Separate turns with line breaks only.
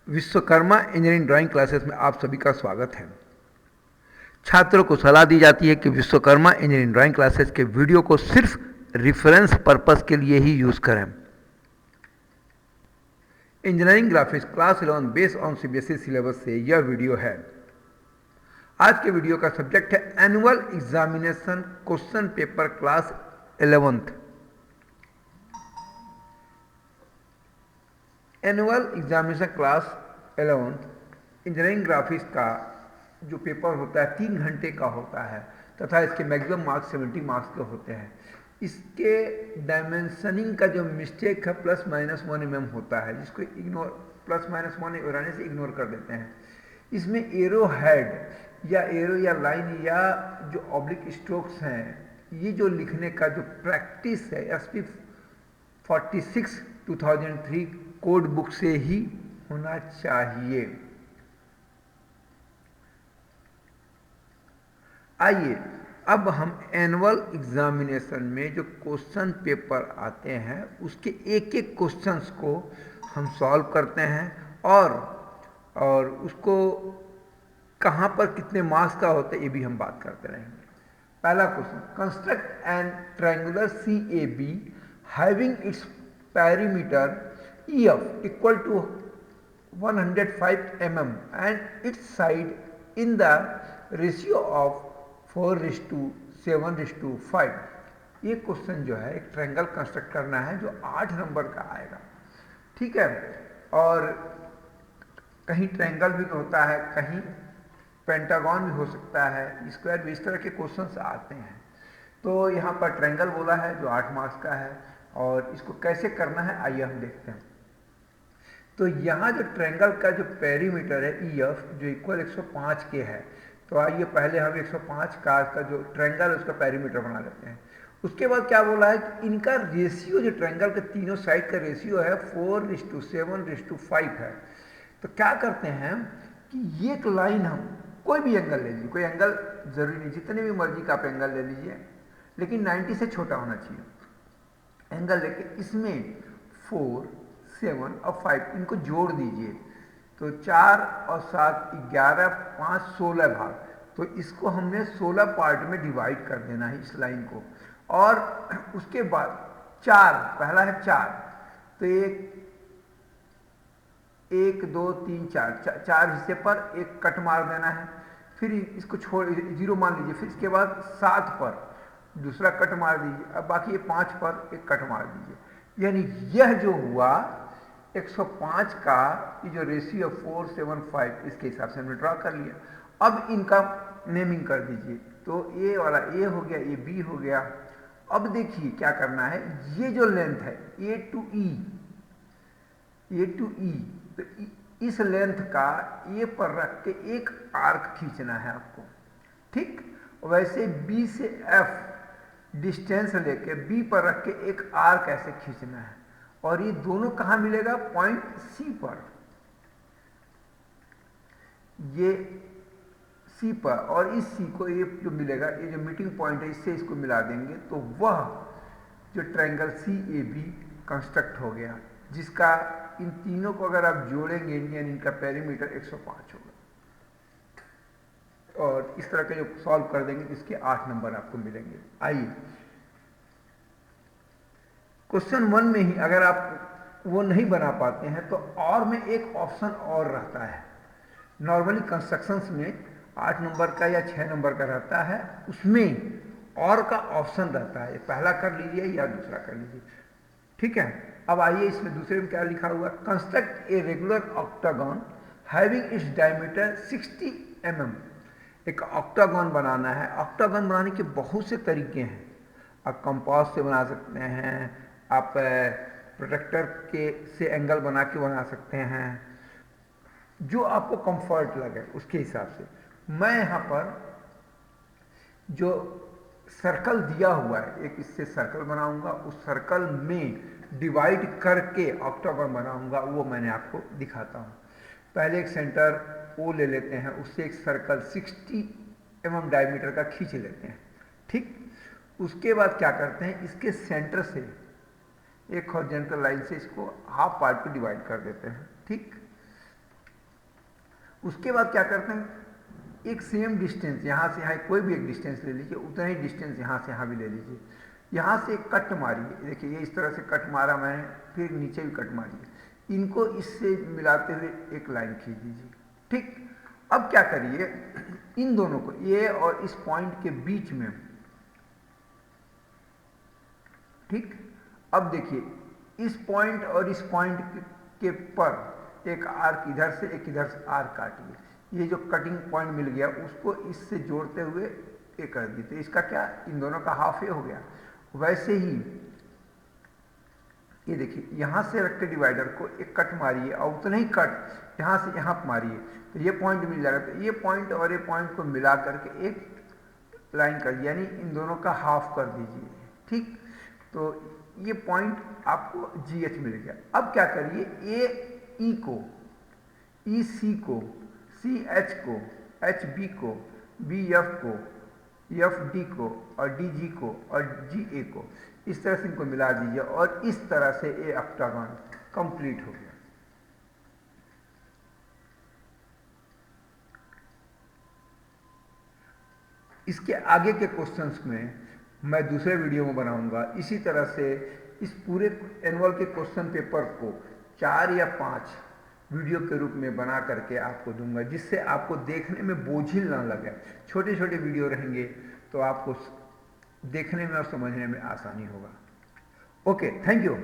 Vishwakarma engineering drawing classes में आप सभी का स्वागत है। छात्रों को सलाह दी जाती है कि विश्वकर्मा इंजीनियरिंग ड्राइंग क्लासेस के वीडियो को सिर्फ रेफरेंस पर्पस के लिए ही यूज करें। Engineering graphics class 11 based on CBSE syllabus से यह वीडियो है। आज के वीडियो का सब्जेक्ट है annual examination question paper class 11th। Annual examination class 11th engineering graphics का जो पेपर होता है 3 घंटे का होता है तथा इसके मैक्सिमम मार्क्स 70 मार्क्स के होते हैं। इसके डायमेंशनिंग का जो मिस्टेक है ±1 mm होता है, जिसको इग्नोर ±1 रहने से इग्नोर कर देते हैं। इसमें एरो हेड या एरो या लाइन या जो ऑब्लिक स्ट्रोक्स हैं, ये जो लिखने का जो प्रैक्टिस है SP 46 2003 कोड बुक से ही होना चाहिए। आइए अब हम एनुअल एग्जामिनेशन में जो क्वेश्चन पेपर आते हैं उसके एक एक क्वेश्चंस को हम सॉल्व करते हैं और उसको कहाँ पर कितने मार्क्स का होता है ये भी हम बात करते रहेंगे। पहला question, construct N triangular CAB having its perimeter EF equal to 105 mm and its side in the ratio of 4:7:5। ये क्वेश्चन जो है एक ट्रायंगल कंस्ट्रक्ट करना है जो 8 नंबर का आएगा, ठीक है। और कहीं ट्रायंगल भी होता है, कहीं पेंटागन भी हो सकता है, स्क्वायर भी, इस तरह के क्वेश्चंस आते हैं। तो यहाँ पर ट्रायंगल बोला है जो 8 मार्क्स का है और इसको कैसे करना है आइए हम देखते हैं। तो यहाँ जो ट्रायंगल का जो पेरीमीटर है EF जो इक्वल 105 के है, तो आइए पहले हम 105 का जो ट्रायंगल है उसका पेरीमीटर बना लेते हैं। उसके बाद क्या बोला है कि इनका रेशियो जो ट्रायंगल के तीनों साइड का रेशियो है 4:7:5 है। तो क्या करते हैं कि एक लाइन हम कोई भी एंगल ले लीजिए, कोई एंगल जरूरी नहीं, जितने भी मर्जी का आप एंगल ले लीजिए, लेकिन 90 से छोटा होना चाहिए। एंगल लेके इसमें 4, 7 और 5 इनको जोड़ दीजिए, तो 4 और 7 11, 5 16 भाग। तो इसको हमने 16 पार्ट में डिवाइड कर देना है इस लाइन को। और उसके बाद 4, पहला है 4, तो 1 2 3 4 हिस्से पर एक कट मार देना है। फिर इसको छोड़ 0 मान लीजिए, फिर इसके बाद 7 पर दूसरा कट मार दीजिए, अब बाकी ये 5 पर एक कट मार दीजिए। यानी यह जो हुआ 105 का ये जो रेशियो 4:7:5 इसके हिसाब से हमने ड्रा कर लिया। अब इनका नेमिंग कर दीजिए, तो ए वाला ए हो गया, ये बी हो गया। अब देखिए क्या करना है, ये जो लेंथ है A to E, तो इस लेंथ का ए पर रख के एक आर्क खींचना है आपको, ठीक। वैसे B से F डिस्टेंस लेके B पर रख के एक आर्क ऐसे खींचना है, और ये दोनों कहाँ मिलेगा, पॉइंट C पर, ये C पर, और इस C को ये जो मिलेगा, ये जो मीटिंग पॉइंट है इससे इसको मिला देंगे, तो वह जो ट्रायंगल CAB कंस्ट्रक्ट हो गया, जिसका इन तीनों को अगर आप जोड़ेंगे यानी इनका पेरीमीटर 105 होगा। और इस तरह के जो सॉल्व कर देंगे इसके 8 नंबर आपको मिलेंगे। आइए क्वेश्चन 1 में ही अगर आप वो नहीं बना पाते हैं तो और में एक ऑप्शन और रहता है। नॉर्मली कंस्ट्रक्शंस में 8 नंबर का या 6 नंबर का रहता है, उसमें और का ऑप्शन रहता है, पहला कर लीजिए या दूसरा कर लीजिए, ठीक है। अब आइए इसमें दूसरे में क्या लिखा हुआ, construct a regular octagon having its diameter 60 mm। एक ऑक्टागन बनाना है। ऑक्टागन बनाने के बहुत से तरीके हैं, आप कंपास से बना सकते हैं, आप प्रोटेक्टर के से एंगल बना के बना सकते हैं, जो आपको कंफर्ट लगे उसके हिसाब से। मैं यहाँ पर जो सर्कल दिया हुआ है, एक इससे सर्कल बनाऊंगा, उस सर्कल में डिवाइड करके ऑक्टागन बनाऊंगा, वो मैंने आपको दिखाता हूँ। पहले एक सेंटर O ले लेते हैं, उससे एक सर्कल 60 mm डायमीटर का खींच लेते हैं, ठीक। उसके बाद क्या करते हैं, इसके सेंटर से एक हॉरिजॉन्टल लाइन से इसको हाफ पार्ट पे डिवाइड कर देते हैं, ठीक। उसके बाद क्या करते हैं, एक सेम डिस्टेंस यहाँ से यहाँ कोई भी एक डिस्टेंस ले लीजिए, उतना ही डिस्टेंस यहाँ से यहाँ भी ले लीजिए। यहाँ से एक कट मारिए, देखिए ये इस तरह से कट मारा मैंने, फिर नीचे भी कट मारिए, इनको इससे मिलाते हुए एक लाइन खींच दीजिए। ठीक, अब क्या करिए, इन दोनों को, ये और इस पॉइंट के बीच में, ठीक, अब देखिए इस पॉइंट और इस पॉइंट के पर एक आर्क इधर से एक इधर से आर्क काटिए। ये जो कटिंग पॉइंट मिल गया उसको इससे जोड़ते हुए ये कर दी, तो इसका क्या, इन दोनों का हाफ ये हो गया। वैसे ही ये देखिए यहाँ से रख के डिवाइडर को एक कट मारिए और उतना ही कट यहाँ से यहाँ मारिए, तो ये पॉइंट मिल जाएगा। तो ये पॉइंट और ये पॉइंट को मिला करके एक लाइन कर, यानी इन दोनों का हाफ कर दीजिए। ठीक, तो ये पॉइंट आपको GH मिल गया। अब क्या करिए, AE को, EC को, CH को, HB को, BF को, FD को और DG को और GA को इस तरह से इनको मिला दीजिए और इस तरह से ये ऑक्टागन कंप्लीट हो गया। इसके आगे के क्वेश्चंस में मैं दूसरे वीडियो में बनाऊंगा। इसी तरह से इस पूरे एनुअल के क्वेश्चन पेपर को 4 या 5 वीडियो के रूप में बना करके आपको दूंगा, जिससे आपको देखने में बोझिल ना लगे। छोटे छोटे वीडियो रहेंगे तो आपको देखने में और समझने में आसानी होगा। Okay, thank you.